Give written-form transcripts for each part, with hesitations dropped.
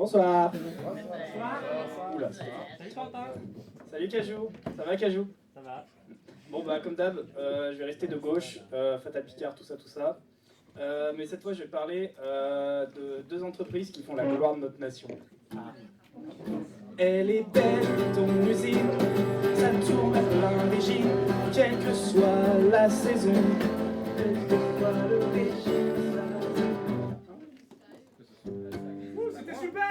Bonsoir. Oula. Salut Cajou. Ça va Cajou? Ça va. Bon bah comme d'hab, je vais rester de gauche, Fatal Picard, tout ça. Mais cette fois je vais parler de deux entreprises qui font la gloire de notre nation. Elle est belle ton usine, ça tourne à plein régime, quelle que soit la saison, quel que soit le régime. C'était super!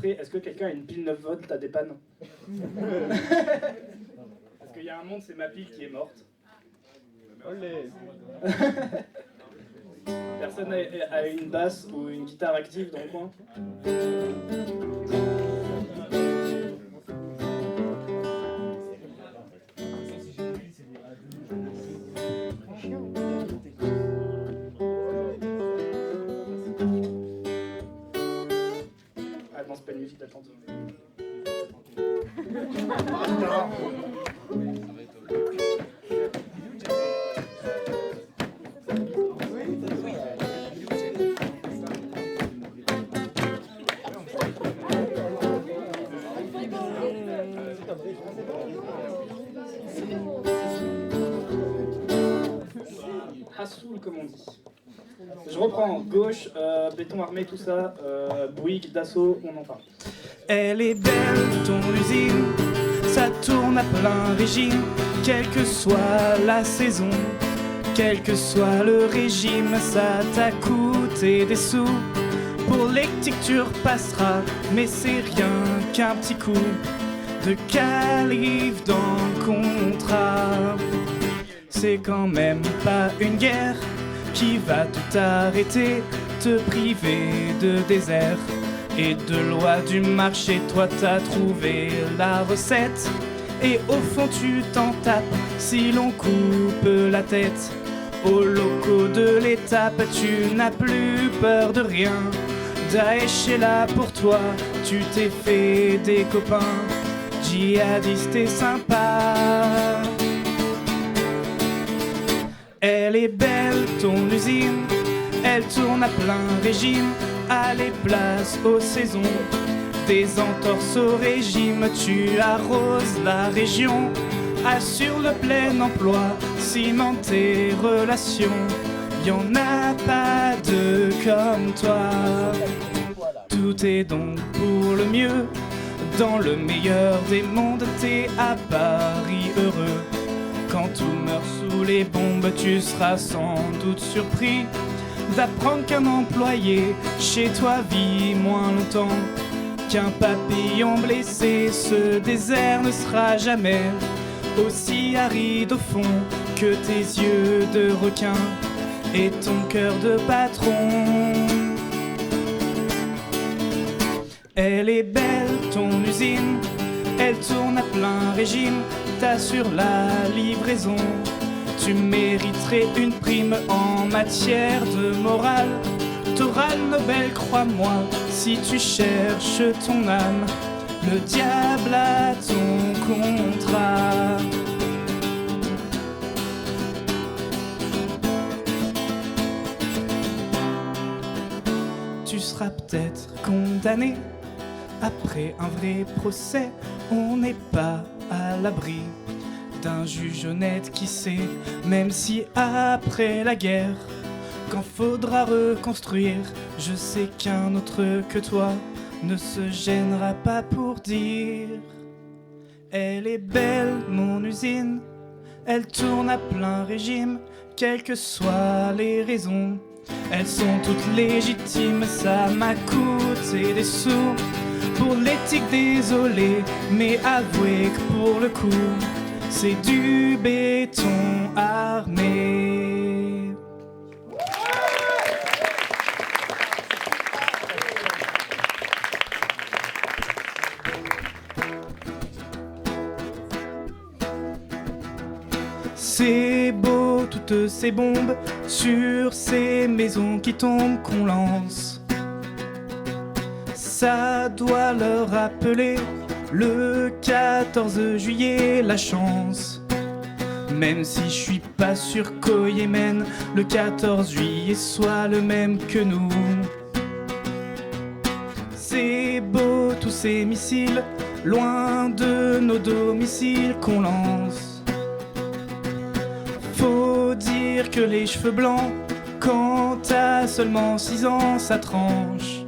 Est-ce que quelqu'un a une pile 9 volts à dépanne? Parce qu'il y a un monde, c'est ma pile qui est morte. Personne a une basse ou une guitare active dans le coin? Ah non, c'est pas une musique d'attente. Hassoul comme on dit. Je reprends, gauche, béton armé, tout ça, Bouygues, Dassault, on en parle. Elle est belle ton usine, ça tourne à plein régime, quelle que soit la saison, quel que soit le régime, ça t'a coûté des sous. Pour l'électrique tu repasseras, mais c'est rien qu'un petit coup de calife dans le contrat. C'est quand même pas une guerre qui va tout arrêter, te priver de désert et de loi du marché. Toi t'as trouvé la recette et au fond tu t'en tapes si l'on coupe la tête. Aux locaux de l'étape tu n'as plus peur de rien, Daesh est là pour toi, tu t'es fait des copains, djihadistes et sympa. Elle est belle ton usine, elle tourne à plein régime, allez place aux saisons, des entorses au régime, tu arroses la région, assure le plein emploi, cimente tes relations, y'en a pas deux comme toi. Tout est donc pour le mieux, dans le meilleur des mondes, t'es à Paris heureux. Quand tout meurt sous les bombes, tu seras sans doute surpris d'apprendre qu'un employé chez toi vit moins longtemps qu'un papillon blessé. Ce désert ne sera jamais aussi aride au fond que tes yeux de requin et ton cœur de patron. Elle est belle ton usine, elle tourne à plein régime, t'assure la livraison. Tu mériterais une prime en matière de morale. T'auras le Nobel, crois-moi, si tu cherches ton âme. Le diable a ton contrat. Tu seras peut-être condamné. Après un vrai procès, on n'est pas à l'abri d'un juge honnête qui sait, même si après la guerre, quand faudra reconstruire, je sais qu'un autre que toi ne se gênera pas pour dire: elle est belle mon usine, elle tourne à plein régime, quelles que soient les raisons, elles sont toutes légitimes, ça m'a coûté des sous. Pour l'éthique désolé, mais avouez que pour le coup, c'est du béton armé. toutes ces bombes sur ces maisons qui tombent qu'on lance. Ça doit leur rappeler le 14 juillet la chance. Même si je suis pas sûr qu'au Yémen le 14 juillet soit le même que nous. C'est beau tous ces missiles loin de nos domiciles qu'on lance. Faut dire que les cheveux blancs, quand t'as seulement 6 ans, ça tranche.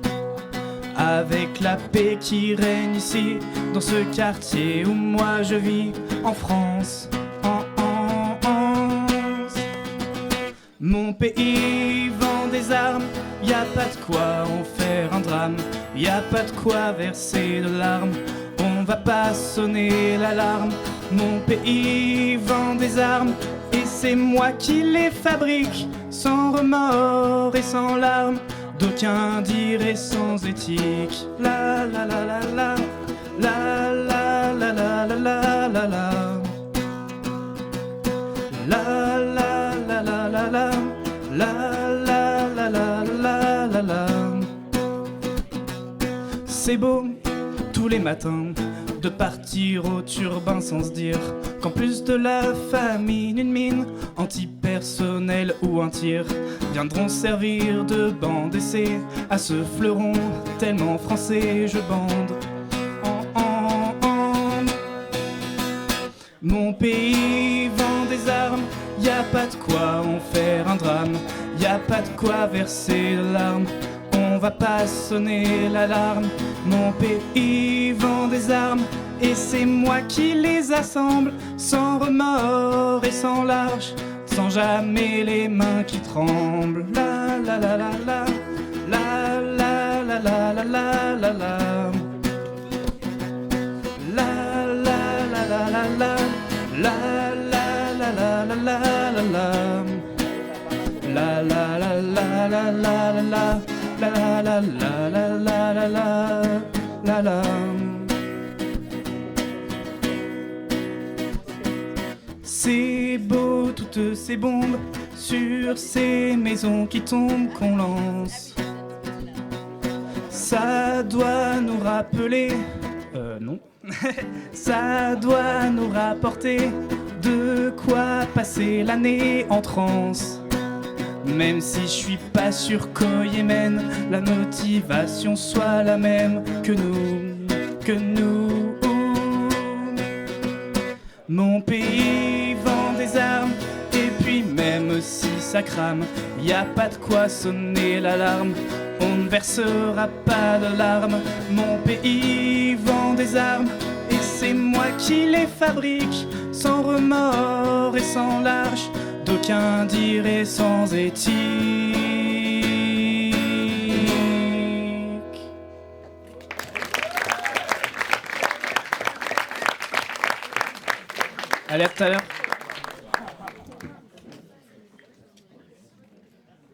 Avec la paix qui règne ici, dans ce quartier où moi je vis, en France. Mon pays vend des armes, y a pas de quoi en faire un drame, y a pas de quoi verser de larmes, on va pas sonner l'alarme. Mon pays vend des armes, et c'est moi qui les fabrique, sans remords et sans larmes, d'aucuns diraient sans éthique. La la la la la, la la la la la la la la. La la la la la la, la la la la la la la. C'est beau tous les matins de partir au turbin sans se dire qu'en plus de la famine, une mine antipersonnelle ou un tir viendront servir de banc d'essai à ce fleuron tellement français. Je bande Mon pays vend des armes, y a pas de quoi en faire un drame, y a pas de quoi verser de larmes, on va pas sonner l'alarme. Mon pays vend des armes, et c'est moi qui les assemble, sans remords et sans lâche, sans jamais les mains qui tremblent. La la la la la, la la la la la la la la. La la la la la la, la la la la la la la la. La la la la la la la la, la la la la la la la la. C'est beau toutes ces bombes sur ces maisons qui tombent qu'on lance. Ça doit nous rappeler, non. Ça doit nous rapporter de quoi passer l'année en transe. Même si je suis pas sûr qu'au Yémen la motivation soit la même que nous. Mon pays vend des armes, et puis même si ça crame, y a pas de quoi sonner l'alarme, on ne versera pas de larmes. Mon pays vend des armes, et c'est moi qui les fabrique, sans remords et sans lâche, d'aucuns diraient sans éthique. Allez, à tout à l'heure.